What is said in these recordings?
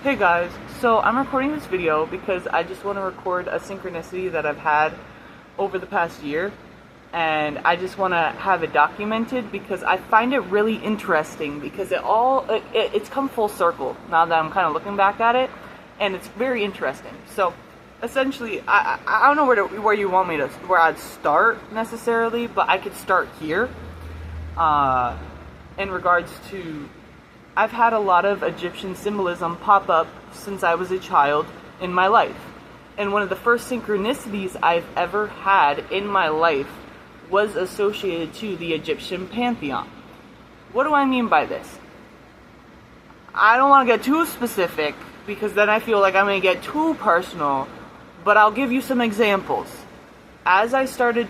Hey guys, so I'm recording this video because I just want to record a synchronicity that I've had over the past year, and I just want to have it documented because I find it really interesting because it's come full circle now that I'm kind of looking back at it, and it's very interesting. So essentially, I don't know where you want me to, where I'd start necessarily, but I could start here in regards to, I've had a lot of Egyptian symbolism pop up since I was a child in my life. And one of the first synchronicities I've ever had in my life was associated to the Egyptian pantheon. What do I mean by this? I don't want to get too specific because then I feel like I'm going to get too personal, but I'll give you some examples. As I started,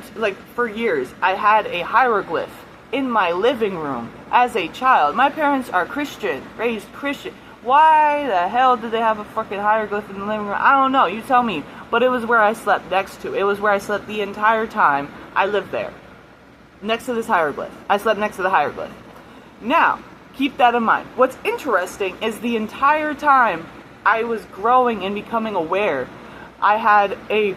for years, I had a hieroglyph in my living room as a child. My parents are Christian, raised Christian. Why the hell did they have a fucking hieroglyph in the living room? I don't know, you tell me. But it was where I slept next to. It was where I slept the entire time I lived there. Next to this hieroglyph. I slept next to the hieroglyph. Now, keep that in mind. What's interesting is the entire time I was growing and becoming aware, I had a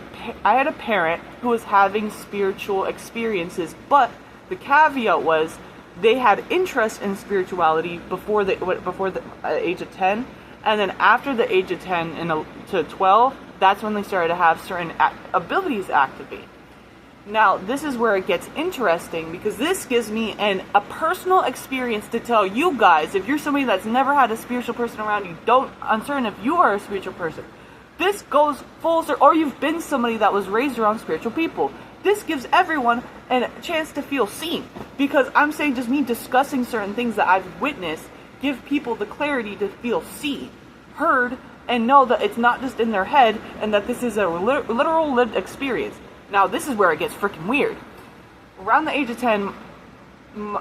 parent who was having spiritual experiences, but the caveat was they had interest in spirituality before the age of 10, and then after the age of 10 to 12, that's when they started to have certain abilities activate. Now, this is where it gets interesting because this gives me a personal experience to tell you guys, if you're somebody that's never had a spiritual person around you, uncertain if you are a spiritual person. This goes full circle, or you've been somebody that was raised around spiritual people. This gives everyone a chance to feel seen, because I'm saying just me discussing certain things that I've witnessed give people the clarity to feel seen, heard, and know that it's not just in their head and that this is a literal lived experience. Now, this is where it gets freaking weird. Around the age of 10,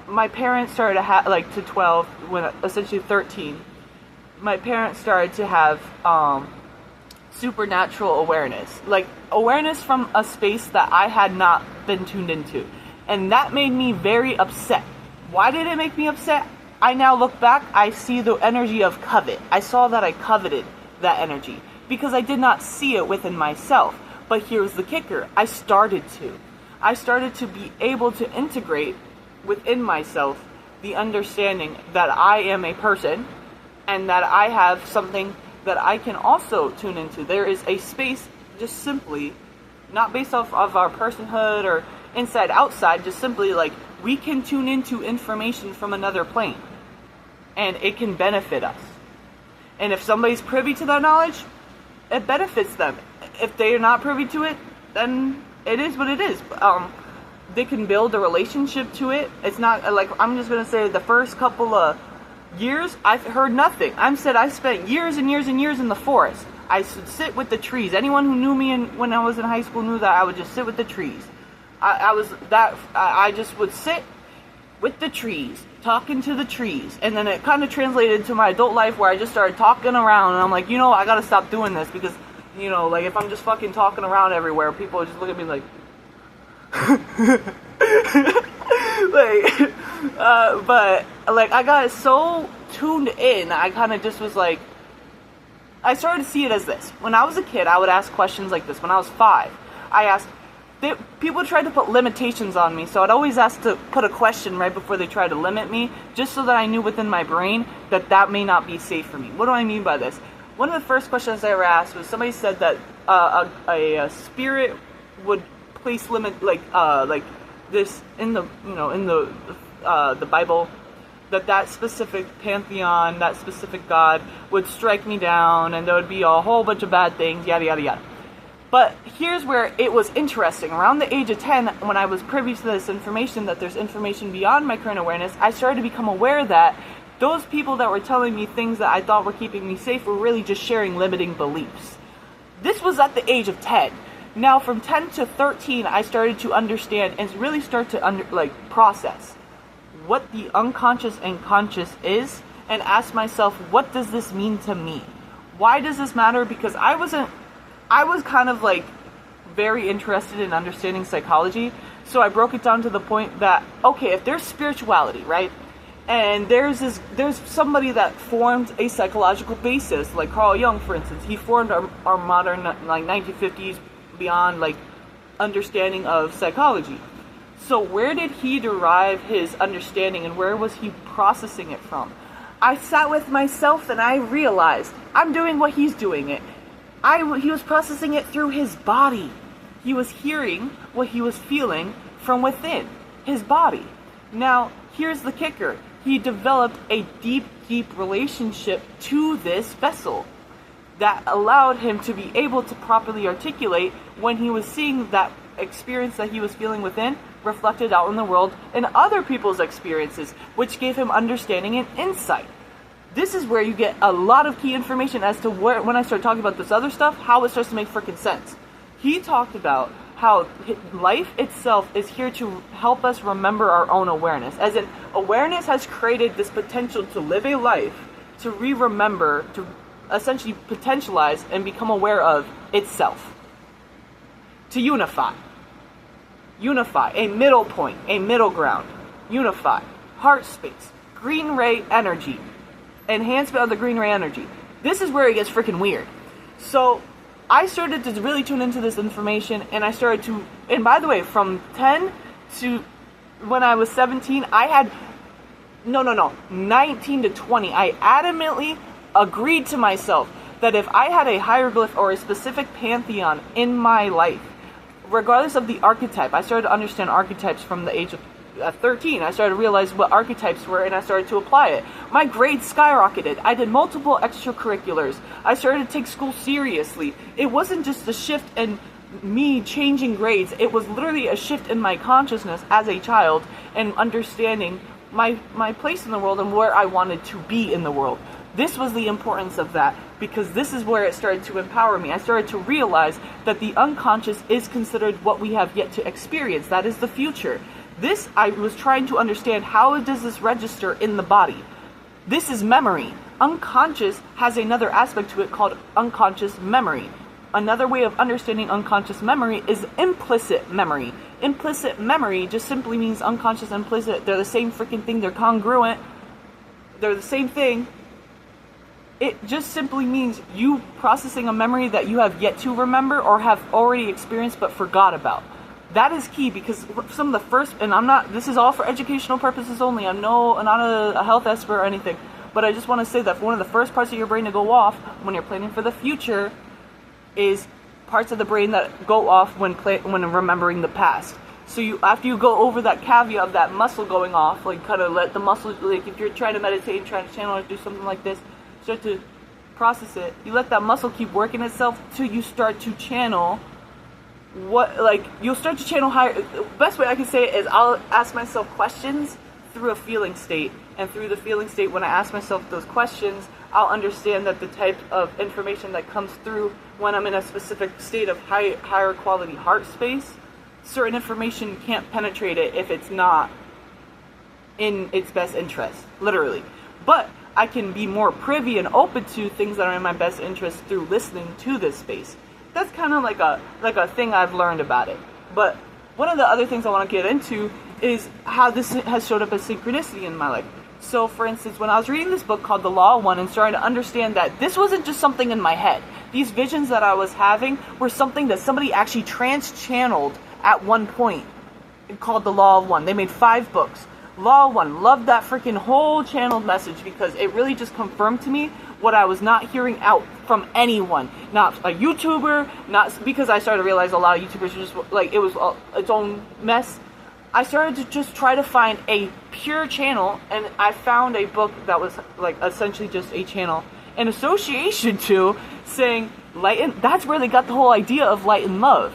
my parents started to have, to 12, when essentially 13, my parents started to have supernatural awareness, awareness from a space that I had not been tuned into, and that made me very upset. Why did it make me upset? I now look back, I see the energy of covet. I saw that I coveted that energy because I did not see it within myself. But here's the kicker: I started to be able to integrate within myself the understanding that I am a person and that I have something that I can also tune into. There is a space, just simply, not based off of our personhood or inside outside, just simply we can tune into information from another plane and it can benefit us. And if somebody's privy to that knowledge, it benefits them. If they are not privy to it, then it is what it is. They can build a relationship to it. It's not I'm just gonna say the first couple of years, I've heard nothing. I spent years and years and years in the forest. I would sit with the trees. Anyone who knew me when I was in high school knew that I would just sit with the trees. I just would sit with the trees, talking to the trees, and then it kind of translated to my adult life where I just started talking around, and I'm like, I gotta stop doing this because, if I'm just fucking talking around everywhere, people just look at me like, but I got so tuned in, I kind of just was I started to see it as this. When I was a kid, I would ask questions like this. When I was 5, people tried to put limitations on me, so I'd always ask to put a question right before they tried to limit me, just so that I knew within my brain that may not be safe for me. What do I mean by this? One of the first questions I ever asked was, somebody said that a spirit would place limit this in the Bible, that specific pantheon, that specific god would strike me down, and there would be a whole bunch of bad things, yada yada yada. But here's where it was interesting. Around the age of 10, when I was privy to this information, that there's information beyond my current awareness, I started to become aware that those people that were telling me things that I thought were keeping me safe were really just sharing limiting beliefs. This was at the age of 10. Now, from 10 to 13, I started to understand and really start to process what the unconscious and conscious is, and ask myself, what does this mean to me? Why does this matter? Because I was kind of very interested in understanding psychology, so I broke it down to the point that, okay, if there's spirituality, right? And there's somebody that formed a psychological basis, like Carl Jung, for instance. He formed our modern, like, 1950s beyond, like, understanding of psychology. So where did he derive his understanding, and where was he processing it from? I sat with myself and I realized I'm doing what he's doing it. He was processing it through his body. He was hearing what he was feeling from within his body. Now, here's the kicker. He developed a deep, deep relationship to this vessel that allowed him to be able to properly articulate when he was seeing that experience that he was feeling within reflected out in the world and other people's experiences, which gave him understanding and insight. This is where you get a lot of key information as to where, when I start talking about this other stuff, how it starts to make freaking sense. He talked about how life itself is here to help us remember our own awareness. As in, awareness has created this potential to live a life, to remember, to essentially potentialize and become aware of itself. To unify. Unify. A middle point. A middle ground. Unify. Heart space. Green ray energy. Enhancement of the green ray energy. This is where it gets freaking weird. So I started to really tune into this information, and I started to, and by the way, from 10 to when I was 17, I had, 19 to 20, I adamantly agreed to myself that if I had a hieroglyph or a specific pantheon in my life, regardless of the archetype, I started to understand archetypes from the age of 13. I started to realize what archetypes were, and I started to apply it. My grades skyrocketed. I did multiple extracurriculars. I started to take school seriously. It wasn't just a shift in me changing grades. It was literally a shift in my consciousness as a child and understanding my place in the world and where I wanted to be in the world. This was the importance of that, because this is where it started to empower me. I started to realize that the unconscious is considered what we have yet to experience. That is the future. This, I was trying to understand, how does this register in the body? This is memory. Unconscious has another aspect to it called unconscious memory. Another way of understanding unconscious memory is implicit memory. Implicit memory just simply means unconscious and implicit. They're the same freaking thing. They're congruent. They're the same thing. It just simply means you processing a memory that you have yet to remember or have already experienced but forgot about. That is key, because some of the first, and this is all for educational purposes only, I'm not a health expert or anything, but I just want to say that one of the first parts of your brain to go off when you're planning for the future is parts of the brain that go off when remembering the past. So after you go over that caveat of that muscle going off, like kind of let the muscle, like if you're trying to meditate, trying to channel or do something like this, start to process it, you let that muscle keep working itself till you start to channel you'll start to channel higher. The best way I can say it is I'll ask myself questions through a feeling state, and through the feeling state, when I ask myself those questions, I'll understand that the type of information that comes through when I'm in a specific state of higher quality heart space, certain information can't penetrate it if it's not in its best interest, literally. But I can be more privy and open to things that are in my best interest through listening to this space. That's kind of like a thing I've learned about it. But one of the other things I want to get into is how this has showed up as synchronicity in my life. So, for instance, when I was reading this book called The Law of One and starting to understand that this wasn't just something in my head. These visions that I was having were something that somebody actually trans-channeled at one point called The Law of One. They made 5 books. Law of One. Loved that freaking whole channeled message, because it really just confirmed to me what I was not hearing out from anyone. Not a YouTuber, not because I started to realize a lot of YouTubers were just like, it was its own mess. I started to just try to find a pure channel, and I found a book that was like essentially just a channel in association to saying light and, that's where they got the whole idea of light and love,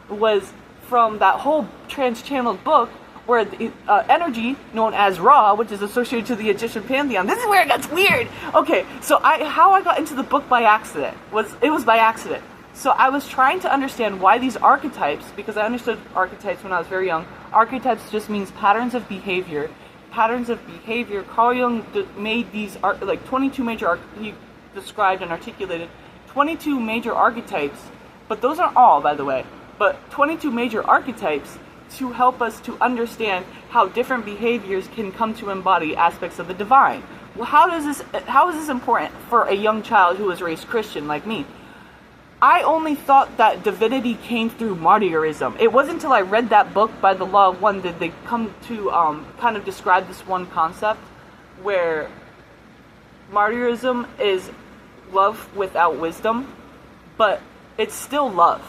was from that whole trans-channeled book where the energy known as Ra, which is associated to the Egyptian pantheon. This is where it gets weird. Okay, so how I got into the book by accident was by accident. So I was trying to understand why these archetypes, because I understood archetypes when I was very young. Archetypes just means patterns of behavior. Patterns of behavior. Carl Jung made these like 22 major. He described and articulated 22 major archetypes, but those aren't all, by the way. But 22 major archetypes to help us to understand how different behaviors can come to embody aspects of the divine. Well, how is this important for a young child who was raised Christian like me? I only thought that divinity came through martyrism. It wasn't until I read that book by the Law of One that they come to kind of describe this one concept where martyrism is love without wisdom, but it's still love.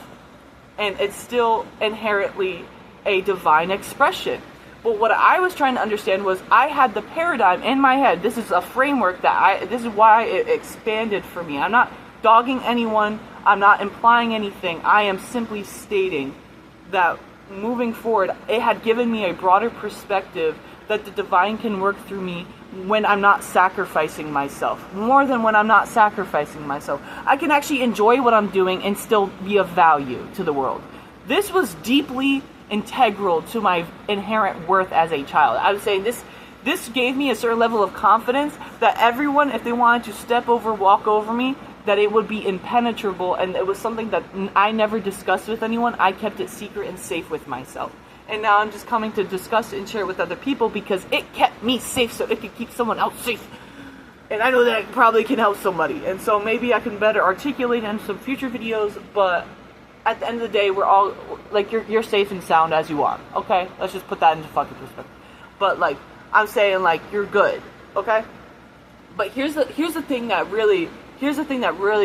And it's still inherently a divine expression. But what I was trying to understand was I had the paradigm in my head. This is a framework this is why it expanded for me. I'm not dogging anyone. I'm not implying anything. I am simply stating that moving forward, it had given me a broader perspective that the divine can work through me when I'm not sacrificing myself. More than when I'm not sacrificing myself. I can actually enjoy what I'm doing and still be of value to the world. This was deeply integral to my inherent worth as a child. I was saying this gave me a certain level of confidence that everyone, if they wanted to walk over me, that it would be impenetrable, and it was something that I never discussed with anyone. I kept it secret and safe with myself. And now I'm just coming to discuss it and share it with other people because it kept me safe so it could keep someone else safe. And I know that it probably can help somebody. And so maybe I can better articulate in some future videos, but at the end of the day, we're all, like, you're safe and sound as you are, okay? Let's just put that into fucking perspective. But, like, I'm saying, like, you're good, okay? But here's the thing that really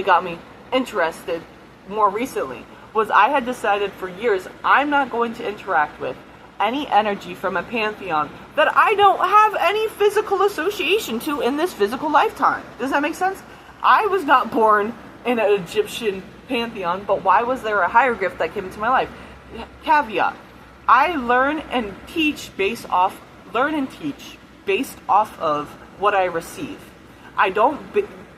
got me interested more recently, was I had decided for years I'm not going to interact with any energy from a pantheon that I don't have any physical association to in this physical lifetime. Does that make sense? I was not born in an Egyptian pantheon, but why was there a hieroglyph that came into my life? Caveat. I learn and teach based off of what I receive. I don't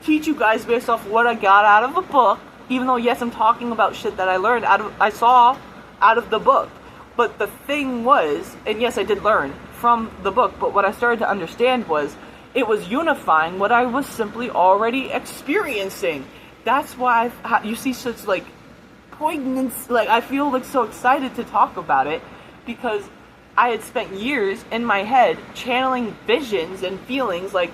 teach you guys based off what I got out of a book, even though, yes, I'm talking about shit that I saw out of the book. But the thing was, and yes, I did learn from the book, but what I started to understand was it was unifying what I was simply already experiencing. That's why you see such, like, poignance, like, I feel, like, so excited to talk about it, because I had spent years in my head channeling visions and feelings, like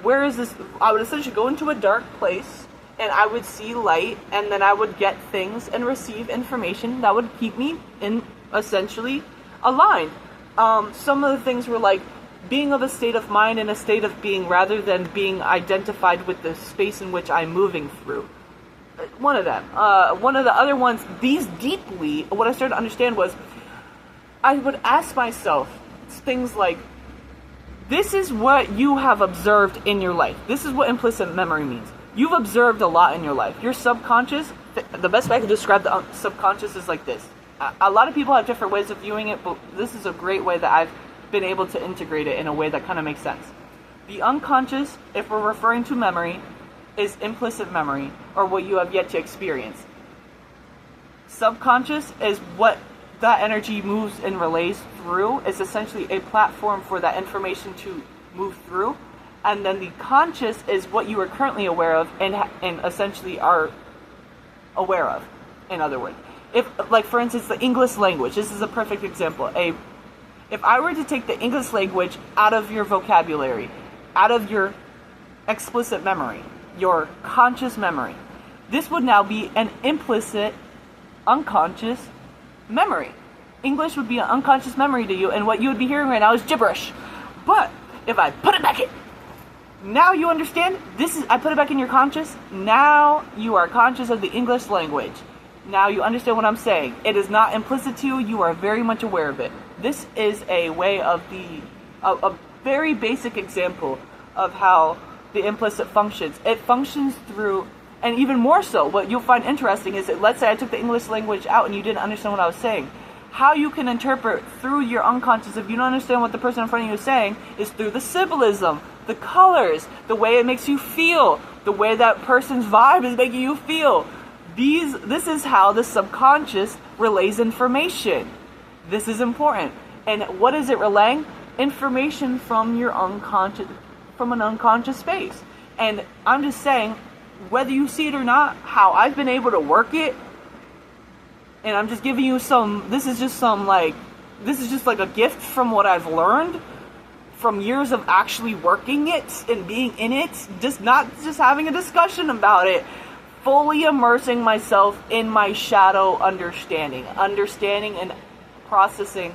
where is this? I would essentially go into a dark place, and I would see light, and then I would get things and receive information that would keep me in, essentially, aligned. Some of the things were like being of a state of mind and a state of being rather than being identified with the space in which I'm moving through. One of them. One of the other ones, these deeply, what I started to understand was, I would ask myself things like, this is what you have observed in your life. This is what implicit memory means. You've observed a lot in your life. Your subconscious, the best way I can describe the subconscious is like this. A lot of people have different ways of viewing it, but this is a great way that I've been able to integrate it in a way that kind of makes sense. The unconscious, if we're referring to memory, is implicit memory, or what you have yet to experience. Subconscious is what that energy moves and relays through. It's essentially a platform for that information to move through. And then the conscious is what you are currently aware of and essentially are aware of, in other words. If, like, for instance, the English language, this is a perfect example. If I were to take the English language out of your vocabulary, out of your explicit memory, your conscious memory, this would now be an implicit, unconscious memory. English would be an unconscious memory to you, and what you would be hearing right now is gibberish. But if I put it back in, now you understand. I put it back in your conscious. Now you are conscious of the English language. Now you understand what I'm saying. It is not implicit to you. You are very much aware of it. This is a way of a very basic example of how the implicit functions. It functions through. And even more so, what you'll find interesting is that, let's say I took the English language out and you didn't understand what I was saying. How you can interpret through your unconscious, if you don't understand what the person in front of you is saying, is through the symbolism, the colors, the way it makes you feel, the way that person's vibe is making you feel. This is how the subconscious relays information. This is important. And what is it relaying? Information from your unconscious, from an unconscious space. And I'm just saying, whether you see it or not, how I've been able to work it, and I'm just giving you this is just some, like, this is just like a gift from what I've learned from years of actually working it and being in it, just not just having a discussion about it, fully immersing myself in my shadow understanding and processing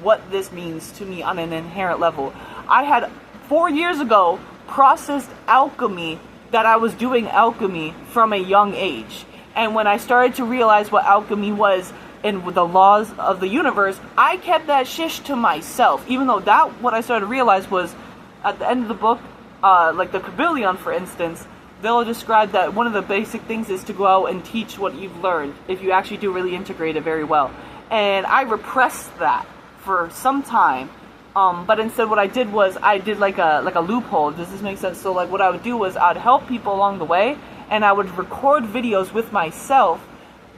what this means to me on an inherent level. I had 4 years ago processed alchemy, that I was doing alchemy from a young age. And when I started to realize what alchemy was and the laws of the universe, I kept that shish to myself. Even though what I started to realize was, at the end of the book, like the Kabbalion, for instance, they'll describe that one of the basic things is to go out and teach what you've learned, if you actually do really integrate it very well. And I repressed that for some time. But instead what I did was, I did like a loophole. Does this make sense? So like what I would do was, I'd help people along the way, and I would record videos with myself,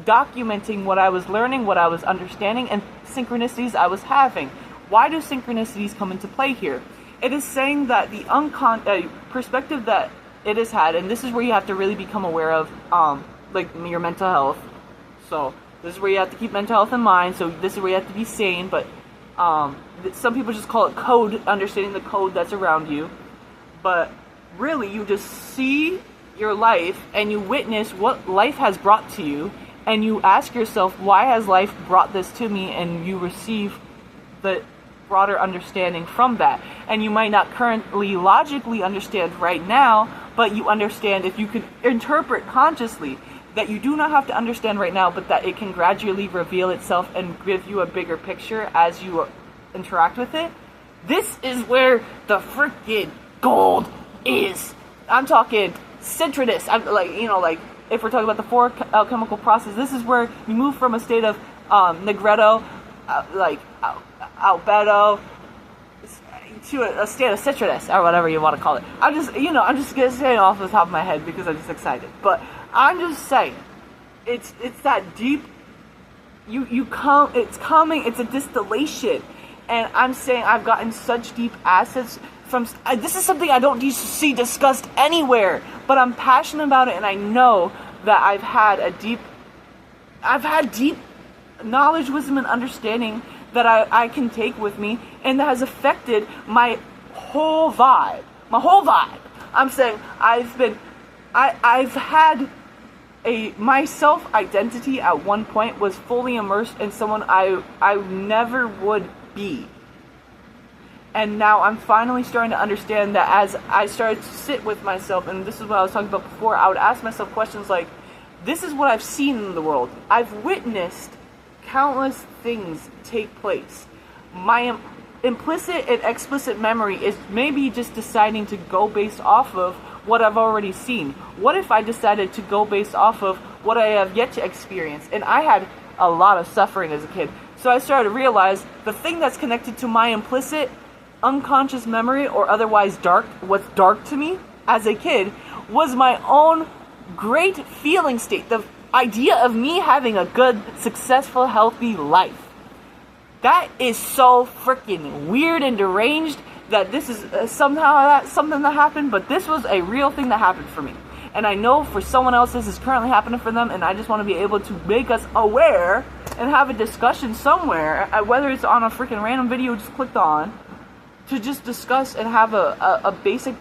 documenting what I was learning, what I was understanding, and synchronicities I was having. Why do synchronicities come into play here? It is saying that the perspective that it has had, and this is where you have to really become aware of, like your mental health. So this is where you have to keep mental health in mind. So this is where you have to be sane, but some people just call it code, understanding the code that's around you. But really, you just see your life and you witness what life has brought to you, and you ask yourself, why has life brought this to me? And you receive the broader understanding from that. And you might not currently logically understand right now, but you understand, if you can interpret consciously, that you do not have to understand right now, but that it can gradually reveal itself and give you a bigger picture as you interact with it. This is where the freaking gold is. I'm talking Citronus. I'm like, if we're talking about the 4 alchemical process, this is where you move from a state of Negretto, Albedo, to a state of Citronus, or whatever you want to call it. I'm just gonna say it off the top of my head because I'm just excited. But I'm just saying, it's that deep. It's coming. It's a distillation, and I'm saying I've gotten such deep assets from. This is something I don't see discussed anywhere, but I'm passionate about it, and I know that I've had deep knowledge, wisdom, and understanding that I can take with me, and that has affected my whole vibe. I'm saying I've had my self-identity at one point was fully immersed in someone I never would be. And now I'm finally starting to understand that as I started to sit with myself, and this is what I was talking about before, I would ask myself questions like, this is what I've seen in the world. I've witnessed countless things take place. My implicit and explicit memory is maybe just deciding to go based off of what I've already seen. What if I decided to go based off of what I have yet to experience? And I had a lot of suffering as a kid. So I started to realize the thing that's connected to my implicit unconscious memory, or otherwise what's dark to me as a kid, was my own great feeling state. The idea of me having a good, successful, healthy life. That is so freaking weird and deranged that this is somehow something that happened, but this was a real thing that happened for me. And I know for someone else this is currently happening for them, and I just want to be able to make us aware and have a discussion somewhere, whether it's on a freaking random video just clicked on, to just discuss and have a basic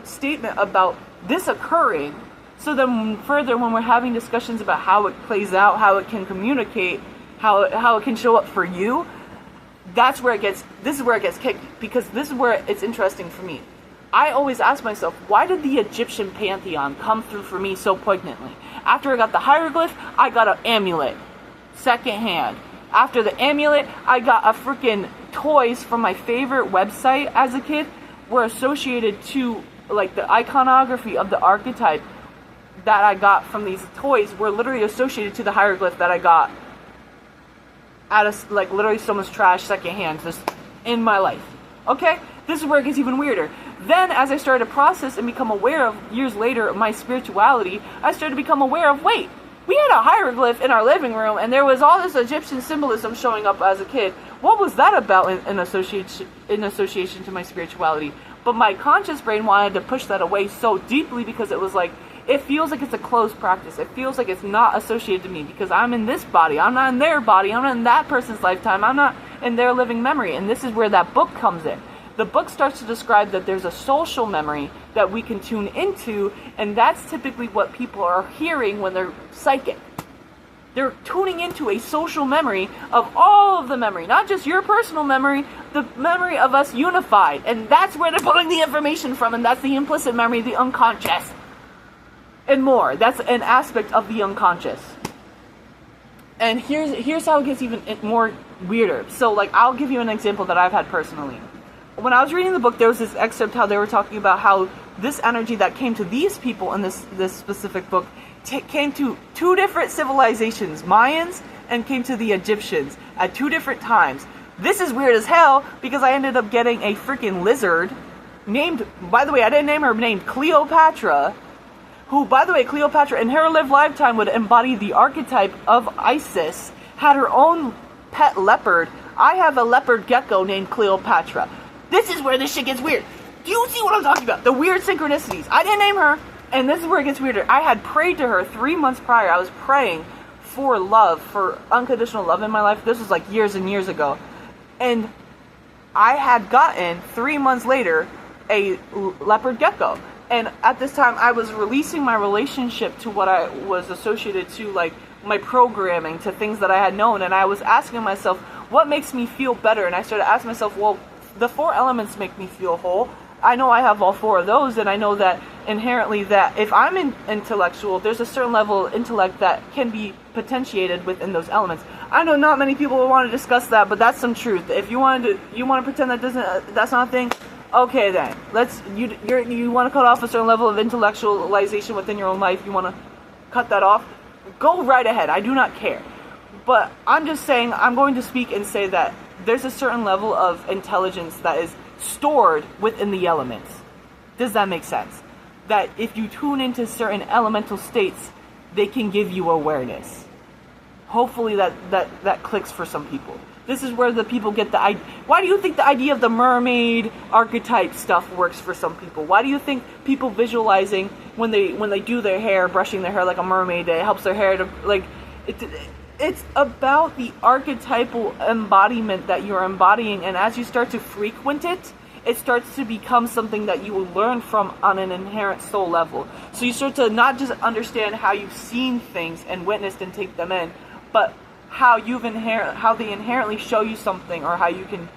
statement about this occurring. So then further, when we're having discussions about how it plays out, how it can communicate, how it can show up for you, this is where it gets kicked, because this is where it's interesting for me. I always ask myself, why did the Egyptian pantheon come through for me so poignantly? After I got the hieroglyph, I got an amulet, secondhand. After the amulet, I got a freaking toys from my favorite website as a kid, were associated to like the iconography of the archetype that I got from these toys were literally associated to the hieroglyph that I got out of literally someone's trash secondhand just in my life. Okay? This is where it gets even weirder. Then as I started to process and become aware of years later my spirituality, I started to become aware of, wait, we had a hieroglyph in our living room and there was all this Egyptian symbolism showing up as a kid. What was that about in association to my spirituality? But my conscious brain wanted to push that away so deeply because it was like, it feels like it's a closed practice. It feels like it's not associated to me because I'm in this body. I'm not in their body. I'm not in that person's lifetime. I'm not in their living memory. And this is where that book comes in. The book starts to describe that there's a social memory that we can tune into, and that's typically what people are hearing when they're psychic. They're tuning into a social memory of all of the memory, not just your personal memory, the memory of us unified. And that's where they're pulling the information from, and that's the implicit memory, the unconscious, and more. That's an aspect of the unconscious. And here's how it gets even more weirder. So, like, I'll give you an example that I've had personally. When I was reading the book, there was this excerpt how they were talking about how this energy that came to these people in this specific book came to two different civilizations, Mayans, and came to the Egyptians at two different times. This is weird as hell, because I ended up getting a freaking lizard named, by the way, I didn't name her, named Cleopatra, who, by the way, Cleopatra in her lived lifetime would embody the archetype of Isis, had her own pet leopard. I have a leopard gecko named Cleopatra. This is where this shit gets weird. Do you see what I'm talking about? The weird synchronicities. I didn't name her, and this is where it gets weirder. I had prayed to her 3 months prior. I was praying for love, for unconditional love in my life. This was like years and years ago. And I had gotten, 3 months later, a leopard gecko. And at this time, I was releasing my relationship to what I was associated to, like my programming, to things that I had known. And I was asking myself, what makes me feel better? And I started asking myself, well, the 4 elements make me feel whole. I know I have all 4 of those, and I know that inherently that if I'm intellectual, there's a certain level of intellect that can be potentiated within those elements. I know not many people will want to discuss that, but that's some truth. If you want to pretend that's not a thing, okay then. You want to cut off a certain level of intellectualization within your own life, you want to cut that off, go right ahead. I do not care. But I'm just saying, I'm going to speak and say that there's a certain level of intelligence that is stored within the elements. Does that make sense? That if you tune into certain elemental states, they can give you awareness. Hopefully that clicks for some people. This is where the people get the idea. Why do you think the idea of the mermaid archetype stuff works for some people? Why do you think people visualizing when they do their hair, brushing their hair like a mermaid, it helps their hair to, like, it's about the archetypal embodiment that you're embodying, and as you start to frequent it, it starts to become something that you will learn from on an inherent soul level. So you start to not just understand how you've seen things and witnessed and take them in, but how they inherently show you something, or how you can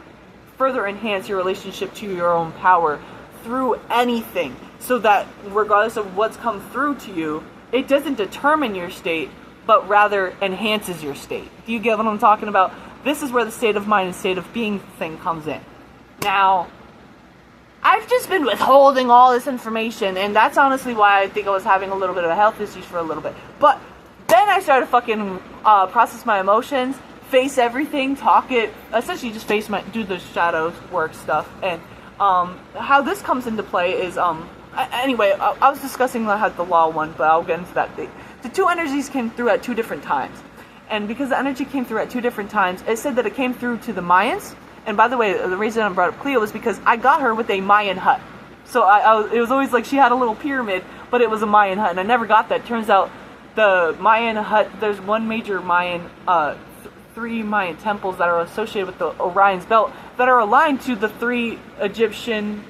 further enhance your relationship to your own power through anything, so that regardless of what's come through to you, it doesn't determine your state, but rather enhances your state. Do you get what I'm talking about? This is where the state of mind and state of being thing comes in. Now, I've just been withholding all this information, and that's honestly why I think I was having a little bit of a health issues for a little bit. But then I started fucking process my emotions, face everything, talk it, essentially just do the shadows work stuff. And how this comes into play is, anyway, I was discussing the law one, but I'll get into that. The 2 energies came through at 2 different times. And because the energy came through at 2 different times, it said that it came through to the Mayans. And by the way, the reason I brought up Cleo was because I got her with a Mayan hut. So it was always like she had a little pyramid, but it was a Mayan hut. And I never got that. Turns out the Mayan hut, there's one major Mayan, 3 Mayan temples that are associated with the Orion's belt that are aligned to the 3 Egyptian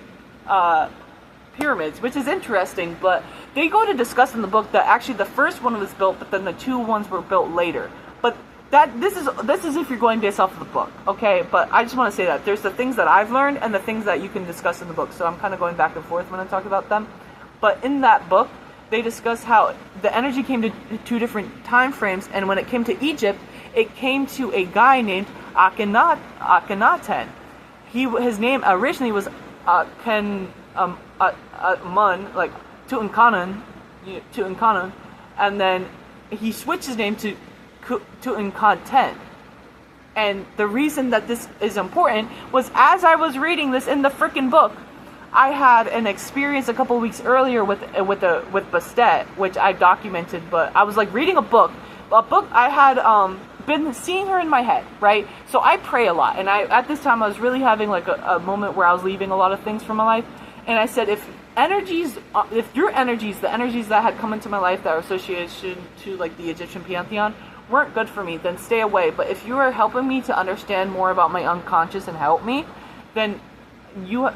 pyramids, which is interesting. But they go to discuss in the book that actually the first one was built, but then the 2 ones were built later. But this is if you're going based off of the book, okay? But I just want to say that there's the things that I've learned and the things that you can discuss in the book. So I'm kind of going back and forth when I talk about them. But in that book, they discuss how the energy came to 2 different time frames, and when it came to Egypt, it came to a guy named Akhenaten. His name originally was Mun, like Tutankhamun, and then he switched his name to Tutankhaten. And the reason that this is important was, as I was reading this in the freaking book, I had an experience a couple of weeks earlier with Bastet, which I documented. But I was like reading a book I had been seeing her in my head, right? So I pray a lot, and at this time I was really having like a moment where I was leaving a lot of things from my life. And I said, if your energies, the energies that had come into my life that are associated to like the Egyptian pantheon, weren't good for me, then stay away. But if you are helping me to understand more about my unconscious and help me, then you're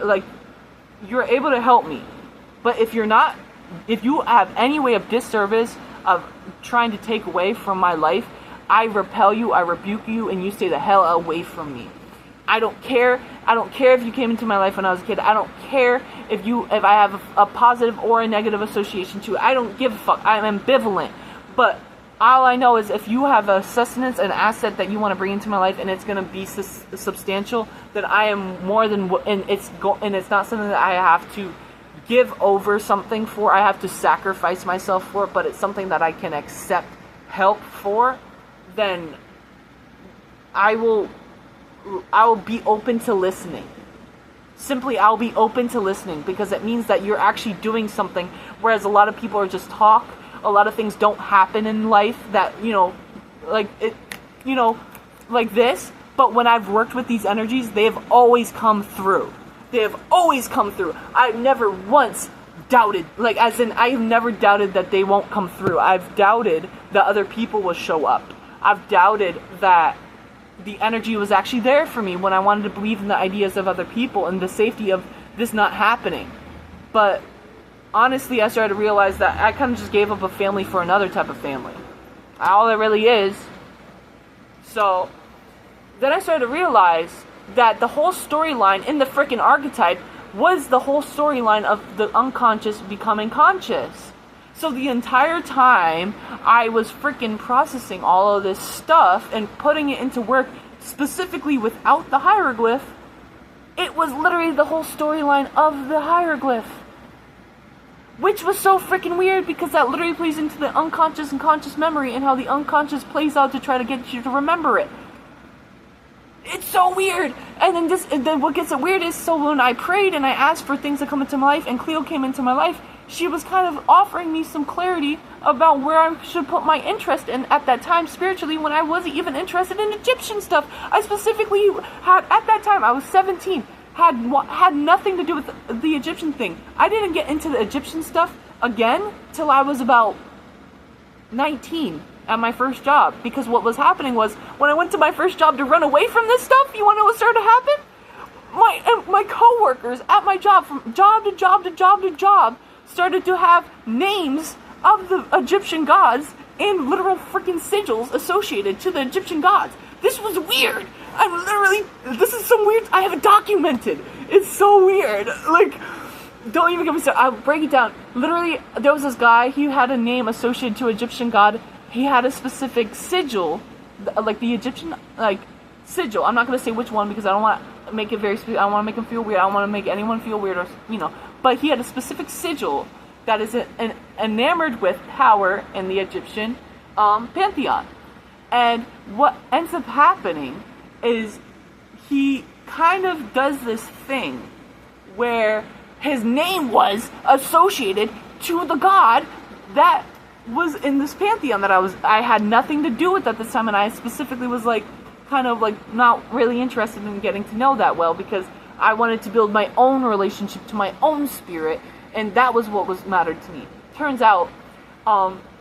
able to help me. But if you're not, if you have any way of disservice of trying to take away from my life, I repel you, I rebuke you, and you stay the hell away from me. I don't care. I don't care if you came into my life when I was a kid. I don't care if I have a positive or a negative association to it. I don't give a fuck. I'm ambivalent. But all I know is if you have a sustenance, an asset that you want to bring into my life, and it's going to be substantial, then I am more than, and it's not something that I have to give over something for. I have to sacrifice myself for, but it's something that I can accept help for. Then I will be open to listening. Simply, I'll be open to listening, because it means that you're actually doing something, whereas a lot of people are just talk. A lot of things don't happen in life that, like this. But when I've worked with these energies, they have always come through. They have always come through. I've never once doubted, I've never doubted that they won't come through. I've doubted that other people will show up. I've doubted that the energy was actually there for me when I wanted to believe in the ideas of other people and the safety of this not happening. But honestly, I started to realize that I kind of just gave up a family for another type of family. All it really is. So then I started to realize that the whole storyline in the frickin' archetype was the whole storyline of the unconscious becoming conscious. So the entire time I was freaking processing all of this stuff and putting it into work, specifically without the hieroglyph, it was literally the whole storyline of the hieroglyph. Which was so freaking weird, because that literally plays into the unconscious and conscious memory and how the unconscious plays out to try to get you to remember it. It's so weird. And then what gets it weird is, so when I prayed and I asked for things to come into my life and Cleo came into my life, she was kind of offering me some clarity about where I should put my interest in at that time spiritually, when I wasn't even interested in Egyptian stuff. I specifically had, at that time, I was 17, had nothing to do with the Egyptian thing. I didn't get into the Egyptian stuff again till I was about 19 at my first job. Because what was happening was, when I went to my first job to run away from this stuff, you want to know what started to happen? My co-workers at my job, from job to job to job to job, started to have names of the Egyptian gods and literal freaking sigils associated to the Egyptian gods. This was weird. This is some weird, I have it documented. It's so weird. Don't even get me started. I'll break it down. Literally, there was this guy, he had a name associated to Egyptian god. He had a specific sigil, like the Egyptian, sigil. I'm not going to say which one, because I don't want to make it very specific. I don't want to make him feel weird. I don't want to make anyone feel weird, or, But he had a specific sigil that is enamored with power in the Egyptian pantheon. And what ends up happening is he kind of does this thing where his name was associated to the god that was in this pantheon that I had nothing to do with at this time, and I specifically was not really interested in getting to know that well, because I wanted to build my own relationship to my own spirit, and that was what was mattered to me. Turns out,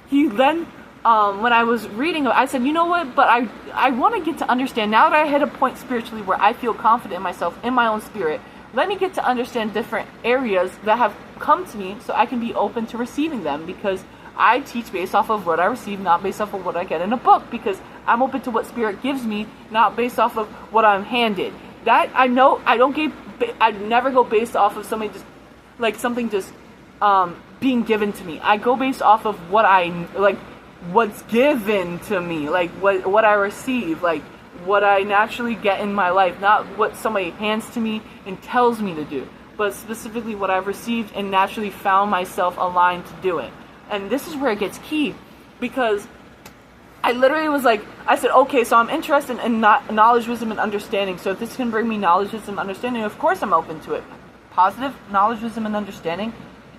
he then, when I was reading, I said, you know what, but I want to get to understand, now that I hit a point spiritually where I feel confident in myself, in my own spirit, let me get to understand different areas that have come to me so I can be open to receiving them, because I teach based off of what I receive, not based off of what I get in a book, because I'm open to what spirit gives me, not based off of what I'm handed. That I know, I never go based off of something being given to me. I go based off of what what's given to me, what I receive, what I naturally get in my life, not what somebody hands to me and tells me to do, but specifically what I've received and naturally found myself aligned to do it. And this is where it gets key, because I literally was I said, okay, so I'm interested in knowledge, wisdom, and understanding. So if this can bring me knowledge, wisdom, understanding, of course I'm open to it. Positive knowledge, wisdom, and understanding,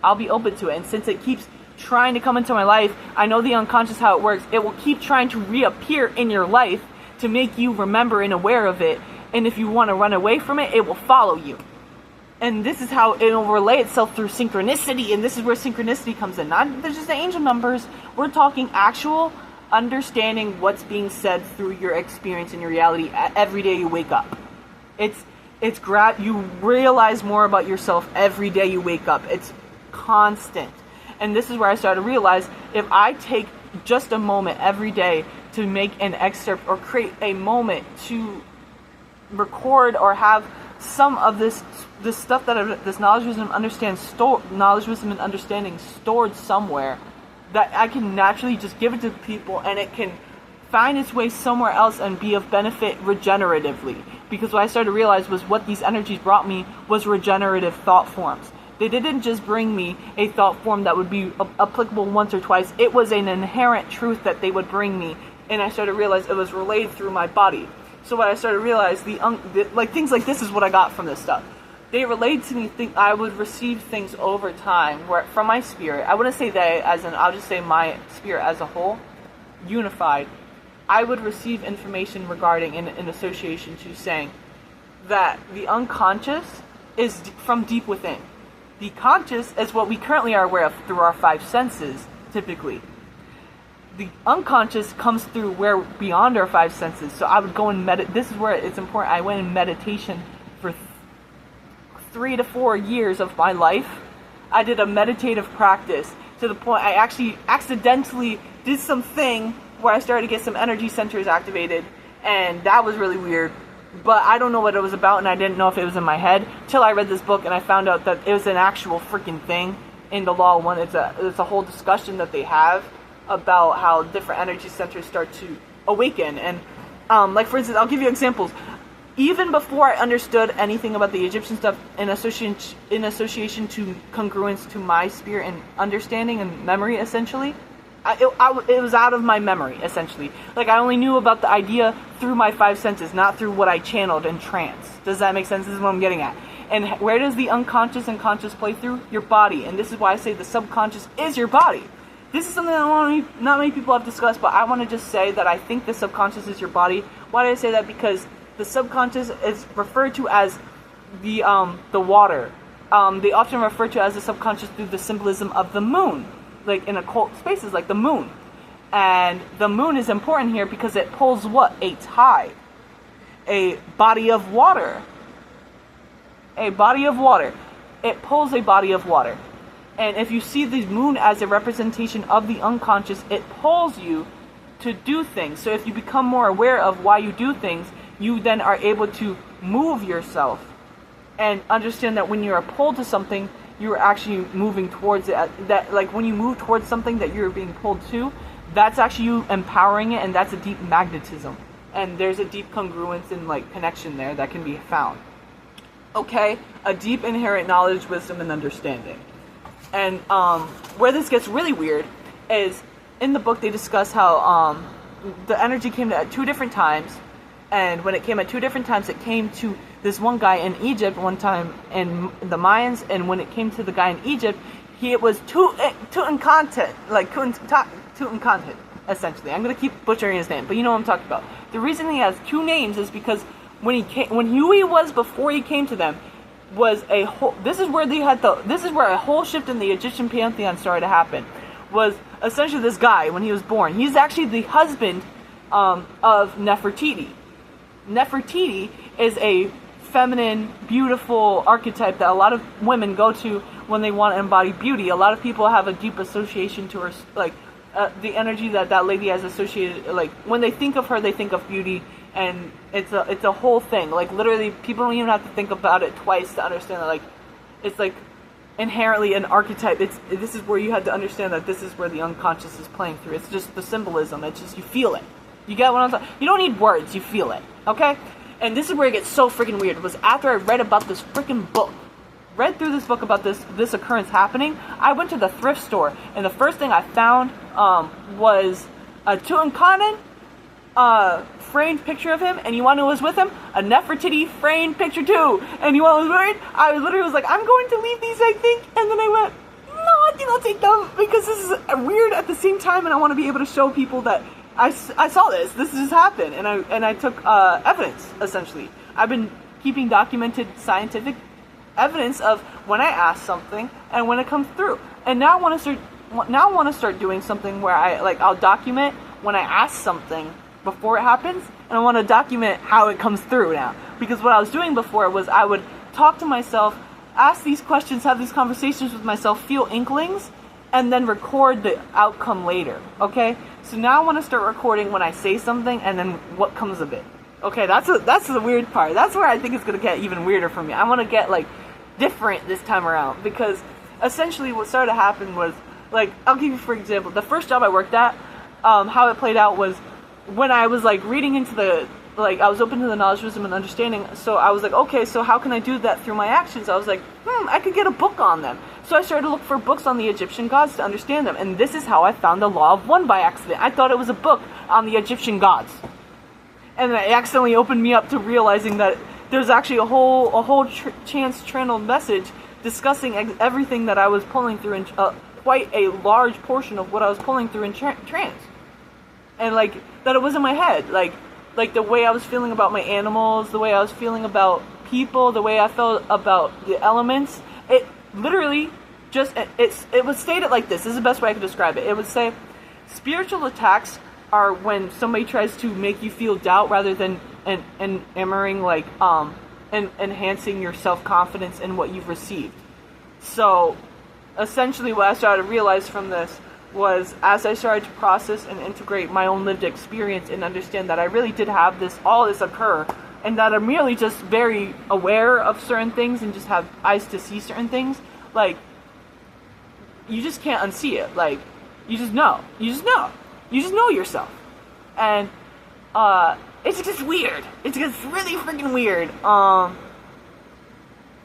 I'll be open to it. And since it keeps trying to come into my life, I know the unconscious, how it works. It will keep trying to reappear in your life to make you remember and aware of it. And if you want to run away from it, it will follow you. And this is how it will relay itself through synchronicity. And this is where synchronicity comes in. Not just the angel numbers. We're talking actual understanding what's being said through your experience and your reality every day you wake up. You realize more about yourself every day you wake up. It's constant. And this is where I started to realize, if I take just a moment every day to make an excerpt or create a moment to record or have some of this stuff this knowledge, wisdom, and understanding stored somewhere, that I can naturally just give it to people and it can find its way somewhere else and be of benefit regeneratively. Because what I started to realize was what these energies brought me was regenerative thought forms. They didn't just bring me a thought form that would be applicable once or twice. It was an inherent truth that they would bring me, and I started to realize it was relayed through my body. So what I started to realize, like things like this is what I got from this stuff. They relayed to me. I would receive things over time from my spirit. I wouldn't say they, I'll just say my spirit as a whole, unified. I would receive information regarding in association to saying that the unconscious is from deep within. The conscious is what we currently are aware of through our five senses, typically. The unconscious comes through where beyond our five senses. So I would go and meditate. This is where it's important. I went in meditation for 3 to 4 years of my life. I did a meditative practice to the point I actually accidentally did something where I started to get some energy centers activated, and that was really weird. But I don't know what it was about, and I didn't know if it was in my head till I read this book and I found out that it was an actual freaking thing in the Law of One. It's a whole discussion that they have about how different energy centers start to awaken. And like for instance, I'll give you examples. Even before I understood anything about the Egyptian stuff in association to congruence to my spirit and understanding and memory, essentially, it was out of my memory, essentially. Like, I only knew about the idea through my five senses, not through what I channeled in trance. Does that make sense? This is what I'm getting at. And where does the unconscious and conscious play through? Your body. And this is why I say the subconscious is your body. This is something that not many people have discussed, but I want to just say that I think the subconscious is your body. Why do I say that? Because the subconscious is referred to as the water. They often refer to as the subconscious through the symbolism of the moon, like in occult spaces, like the moon. And the moon is important here because it pulls what? A tide. A body of water. A body of water. It pulls a body of water. And if you see the moon as a representation of the unconscious, it pulls you to do things. So if you become more aware of why you do things, you then are able to move yourself and understand that when you are pulled to something, you're actually moving towards it. That, like, when you move towards something that you're being pulled to, that's actually you empowering it, and that's a deep magnetism. And there's a deep congruence and like connection there that can be found. Okay, a deep inherent knowledge, wisdom, and understanding. And where this gets really weird is in the book they discuss how the energy came at 2 different times, and when it came at 2 different times, it came to this one guy in Egypt one time in the Mayans, and when it came to the guy in Egypt, it was Tutankhamun, essentially. I'm gonna keep butchering his name, but you know what I'm talking about. The reason he has 2 names is because when who he was before he came to them was a whole. This is where a whole shift in the Egyptian pantheon started to happen. Was essentially this guy when he was born. He's actually the husband of Nefertiti. Nefertiti is a feminine, beautiful archetype that a lot of women go to when they want to embody beauty. A lot of people have a deep association to her, like the energy that lady has associated. Like when they think of her, they think of beauty, and it's a whole thing. Like literally, people don't even have to think about it twice to understand that. Like it's like inherently an archetype. This is where you had to understand that this is where the unconscious is playing through. It's just the symbolism. It's just you feel it. You get what I'm saying? You don't need words. You feel it. Okay? And this is where it gets so freaking weird. Was after I read about this freaking book, read through this book about this occurrence happening, I went to the thrift store, and the first thing I found was a Tutankhamun framed picture of him, and you want to know what was with him? A Nefertiti framed picture too. And you know what was weird? I literally was like, I'm going to leave these, I think. And then I went, no, I think I'll take them because this is weird at the same time, and I want to be able to show people that I saw this just happened, and I took evidence, essentially. I've been keeping documented scientific evidence of when I ask something and when it comes through. And now I want to start doing something where I'll document when I ask something before it happens, and I want to document how it comes through now. Because what I was doing before was I would talk to myself, ask these questions, have these conversations with myself, feel inklings, and then record the outcome later, okay? So now I want to start recording when I say something and then what comes of it. Okay, that's the weird part. That's where I think it's going to get even weirder for me. I want to get, like, different this time around, because essentially what started to happen was, like, I'll give you, for example, the first job I worked at, how it played out was when I was, like, reading into the, like, I was open to the knowledge, wisdom, and understanding, so I was like, okay, so how can I do that through my actions? I was like, I could get a book on them. So I started to look for books on the Egyptian gods to understand them, and this is how I found the Law of One by accident. I thought it was a book on the Egyptian gods. And then it accidentally opened me up to realizing that there's actually a whole channeled message discussing everything that I was pulling through, in quite a large portion of what I was pulling through in trance. And, like, that it was in my head, like the way I was feeling about my animals, the way I was feeling about people, the way I felt about the elements. It literally just, it was stated like this. This is the best way I could describe it. It would say, spiritual attacks are when somebody tries to make you feel doubt rather than enhancing your self-confidence in what you've received. So essentially what I started to realize from this was, as I started to process and integrate my own lived experience and understand that I really did have all this occur, and that I'm merely just very aware of certain things and just have eyes to see certain things, like, you just can't unsee it. Like, you just know. You just know yourself. And it's just weird. It's just really freaking weird.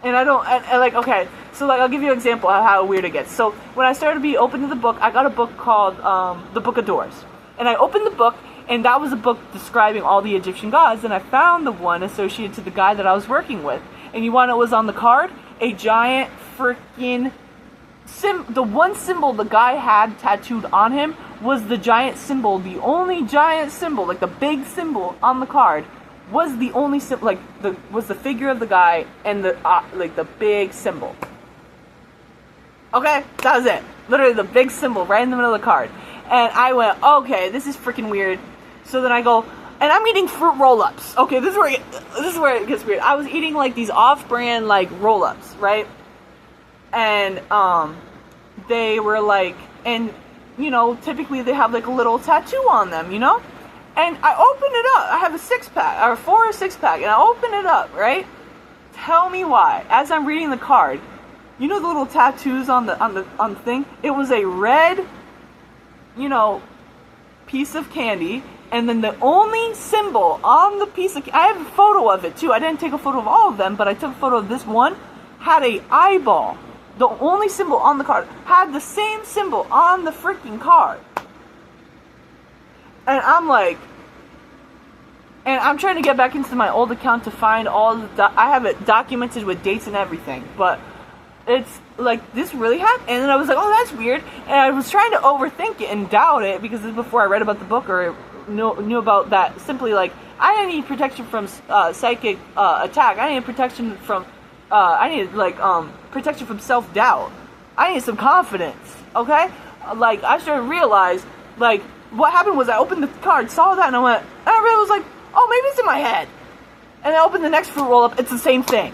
And I don't, and like, okay, so, like, I'll give you an example of how weird it gets. So when I started to be open to the book, I got a book called The Book of Doors. And I opened the book, and that was a book describing all the Egyptian gods, and I found the one associated to the guy that I was working with. And you want to know what was on the card? A giant freaking the one symbol the guy had tattooed on him was the giant symbol, the only giant symbol, like the big symbol on the card, was the only symbol, like, was the figure of the guy and the big symbol. Okay, that was it. Literally the big symbol right in the middle of the card. And I went, okay, this is freaking weird. So then I go, and I'm eating fruit roll-ups. Okay, this is where it gets weird. I was eating, like, these off-brand, like, roll-ups, right? And they were like, and, you know, typically they have, like, a little tattoo on them, you know? And I opened it up. I have a 6-pack, or 4 or 6-pack, and I open it up, right? Tell me why. As I'm reading the card, you know the little tattoos on the thing? It was a red, you know, piece of candy, and then the only symbol on the piece of, I have a photo of it too. I didn't take a photo of all of them, but I took a photo of this one, had a eyeball. The only symbol on the card had the same symbol on the freaking card. And I'm like, and I'm trying to get back into my old account to find all the, I have it documented with dates and everything, but it's like, this really happened? And then I was like, oh, that's weird. And I was trying to overthink it and doubt it, because this is before I read about the book or knew about that. Simply, like, I didn't need protection from psychic attack. I needed protection from, protection from self-doubt. I needed some confidence, okay? Like, I started to realize, like, what happened was I opened the card, saw that, and I went, and I really was like, oh, maybe it's in my head. And I opened the next fruit roll-up, it's the same thing.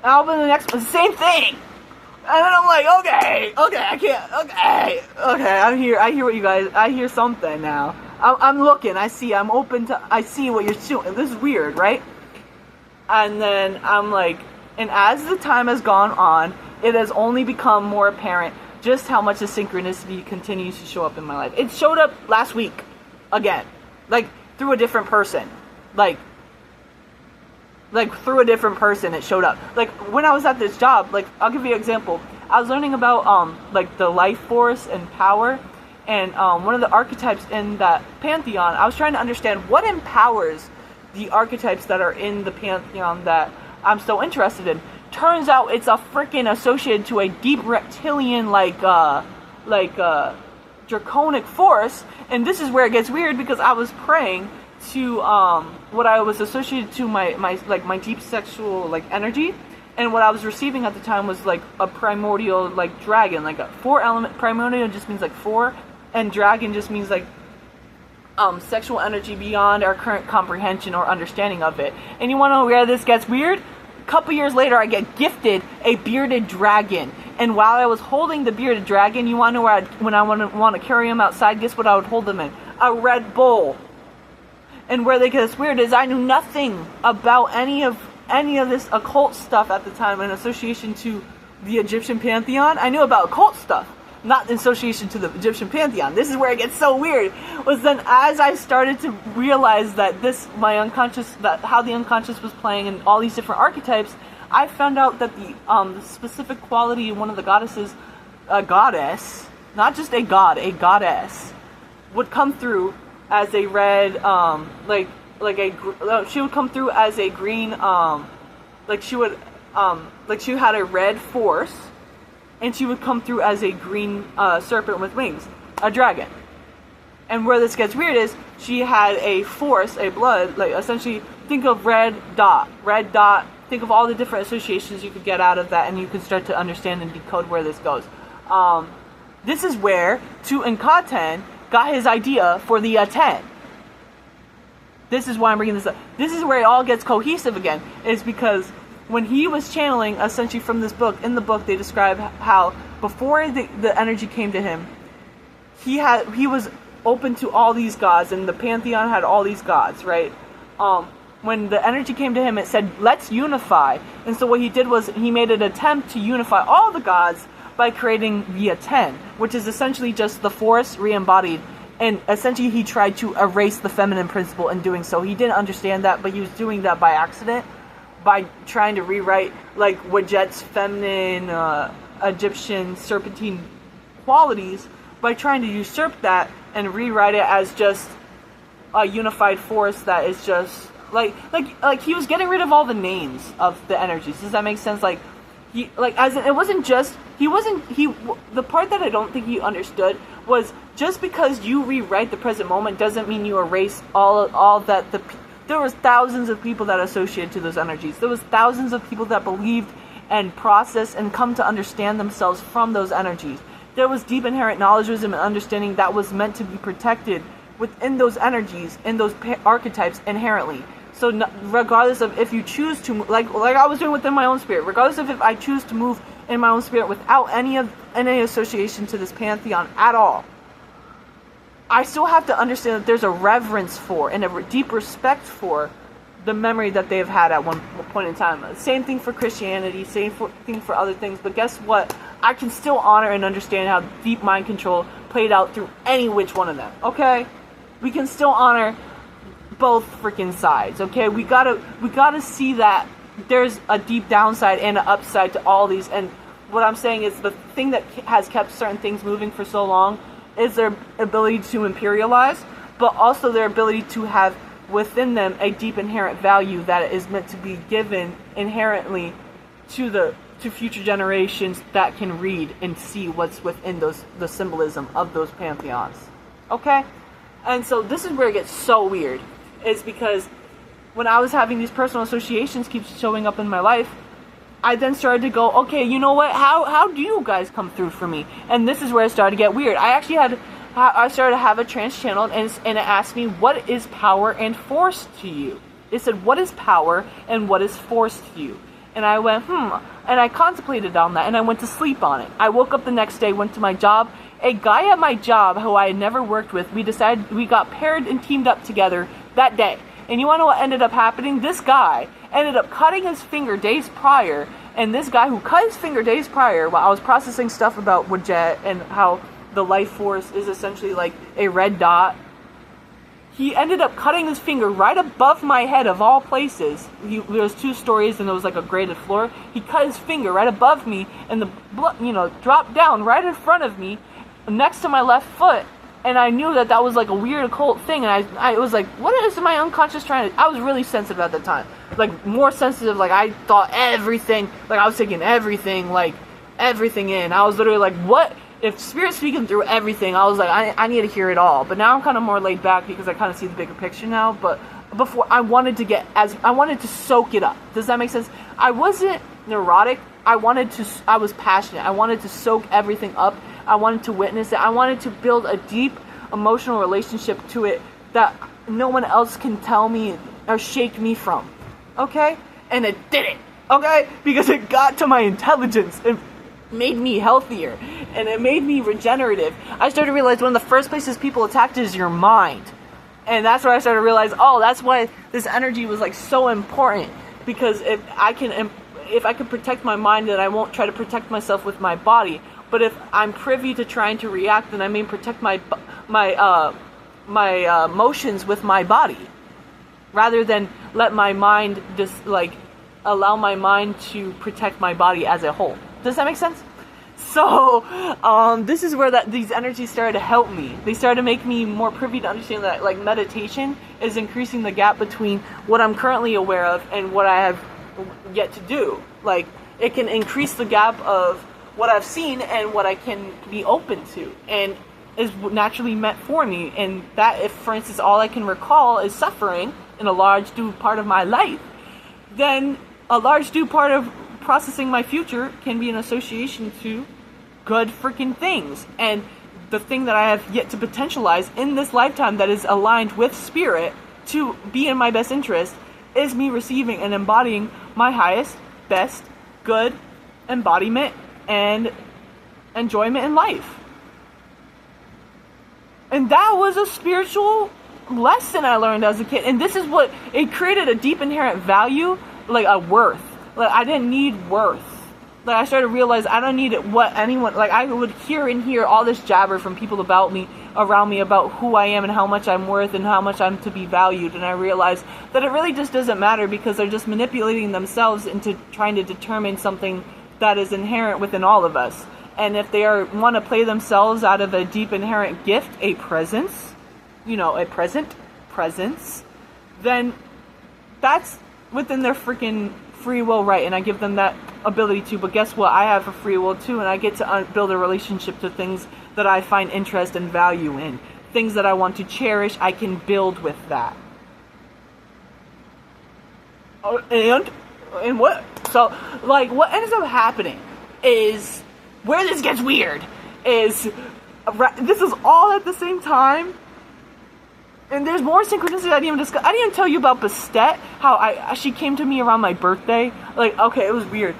And I opened the next one, it's the same thing. And then I'm like, okay, I can't, okay, I'm here, I hear what you guys, I hear something now. I'm looking, I see what you're shooting. This is weird, right? And then I'm like, and as the time has gone on, it has only become more apparent just how much the synchronicity continues to show up in my life. It showed up last week, again, like, through a different person, like through a different person it showed up. Like, when I was at this job, like, I'll give you an example. I was learning about, like, the life force and power, and one of the archetypes in that pantheon, I was trying to understand what empowers the archetypes that are in the pantheon that I'm so interested in. Turns out it's a freaking associated to a deep reptilian, draconic force. And this is where it gets weird, because I was praying to what I was associated to my deep sexual, like, energy, and what I was receiving at the time was, like, a primordial, like, dragon, like a 4-element. Primordial just means, like, 4, and dragon just means, like, sexual energy beyond our current comprehension or understanding of it. And you want to know where this gets weird? A couple years later, I get gifted a bearded dragon. And while I was holding the bearded dragon, you want to know where when I want to carry him outside, guess what I would hold him in? A Red Bull. And where they get this weird is I knew nothing about any of this occult stuff at the time in association to the Egyptian pantheon. I knew about occult stuff, not in association to the Egyptian pantheon. This is where it gets so weird. Was then as I started to realize that how the unconscious was playing in all these different archetypes, I found out that the specific quality in one of the goddesses, a goddess, not just a god, a goddess, would come through as a red, she would come through as a green, she had a red force, and she would come through as a green serpent with wings, a dragon. And where this gets weird is she had a force, a blood, like essentially think of red dot, think of all the different associations you could get out of that, and you could start to understand and decode where this goes. This is where Tutankhaten got his idea for the Aten. This is why I'm bringing this up. This is where it all gets cohesive again, is because when he was channeling essentially from this book, in the book they describe how before the energy came to him, he was open to all these gods, and the pantheon had all these gods, right? When the energy came to him, it said, let's unify. And so what he did was he made an attempt to unify all the gods by creating the Aten, which is essentially just the force re-embodied. And essentially he tried to erase the feminine principle in doing so. He didn't understand that, but he was doing that by accident, by trying to rewrite like Wadjet's feminine Egyptian serpentine qualities, by trying to usurp that and rewrite it as just a unified force that is just like he was getting rid of all the names of the energies. Does that make sense? The part that I don't think he understood was just because you rewrite the present moment doesn't mean you erase all that. There was thousands of people that associated to those energies. There was thousands of people that believed and processed and come to understand themselves from those energies. There was deep inherent knowledge, wisdom, and understanding that was meant to be protected within those energies, in those archetypes inherently. So regardless of if you choose to, like I was doing within my own spirit, regardless of if I choose to move in my own spirit without any association to this pantheon at all, I still have to understand that there's a reverence for and a deep respect for the memory that they've had at one point in time. Same thing for Christianity, same thing for other things, but guess what? I can still honor and understand how deep mind control played out through any which one of them, okay? We can still honor both freaking sides, okay? We gotta see that there's a deep downside and an upside to all these. And what I'm saying is the thing that has kept certain things moving for so long is their ability to imperialize, but also their ability to have within them a deep inherent value that is meant to be given inherently to future generations that can read and see what's within the symbolism of those pantheons, okay? And so this is where it gets so weird, is because when I was having these personal associations keep showing up in my life, I then started to go, okay, you know what? How do you guys come through for me? And this is where it started to get weird. I started to have a trance channel, and it asked me, what is power and force to you? It said, what is power and what is force to you? And I went, and I contemplated on that, and I went to sleep on it. I woke up the next day, went to my job. A guy at my job who I had never worked with, we got paired and teamed up together that day. And you want to know what ended up happening? This guy ended up cutting his finger days prior, and this guy who cut his finger days prior, while I was processing stuff about Wadjet and how the life force is essentially like a red dot, he ended up cutting his finger right above my head of all places. There was 2 stories and there was like a graded floor. He cut his finger right above me, and the blood, dropped down right in front of me, next to my left foot. And I knew that was like a weird occult thing, and I was like, what is my unconscious trying to... I was really sensitive at the time. Like, more sensitive, like, I thought everything, like, I was taking everything, like, everything in. I was literally like, what? If Spirit's speaking through everything, I was like, I need to hear it all. But now I'm kind of more laid back because I kind of see the bigger picture now. But before, I wanted to soak it up. Does that make sense? I wasn't neurotic. I was passionate. I wanted to soak everything up. I wanted to witness it. I wanted to build a deep emotional relationship to it that no one else can tell me or shake me from. Okay? And it didn't. Okay? Because it got to my intelligence. It made me healthier. And it made me regenerative. I started to realize one of the first places people attacked is your mind. And that's where I started to realize, oh, that's why this energy was like so important. Because if I can protect my mind, then I won't try to protect myself with my body. But if I'm privy to trying to react, then I may protect my emotions with my body, rather than let my mind just like allow my mind to protect my body as a whole. Does that make sense? So this is where these energies started to help me. They started to make me more privy to understand that like meditation is increasing the gap between what I'm currently aware of and what I have yet to do. Like it can increase the gap of what I've seen and what I can be open to, and is naturally meant for me. And that, if for instance all I can recall is suffering in a large due part of my life, then a large due part of processing my future can be an association to good freaking things. And the thing that I have yet to potentialize in this lifetime that is aligned with spirit to be in my best interest is me receiving and embodying my highest, best, good embodiment and enjoyment in life. And that was a spiritual lesson I learned as a kid. And this is what, it created a deep inherent value, like a worth. Like I didn't need worth. Like I started to realize I don't need what anyone, like I would hear all this jabber from people around me about who I am and how much I'm worth and how much I'm to be valued. And I realized that it really just doesn't matter, because they're just manipulating themselves into trying to determine something that is inherent within all of us. And if they want to play themselves out of a deep inherent gift, a presence, presence, then that's within their freaking free will, right? And I give them that ability to. But guess what? I have a free will too, and I get to build a relationship to things that I find interest and value in. Things that I want to cherish, I can build with that. And what? So, like, what ends up happening is, where this gets weird, is this is all at the same time. And there's more synchronicity I didn't even discuss. I didn't even tell you about Bastet, how she came to me around my birthday. Like, okay, it was weird.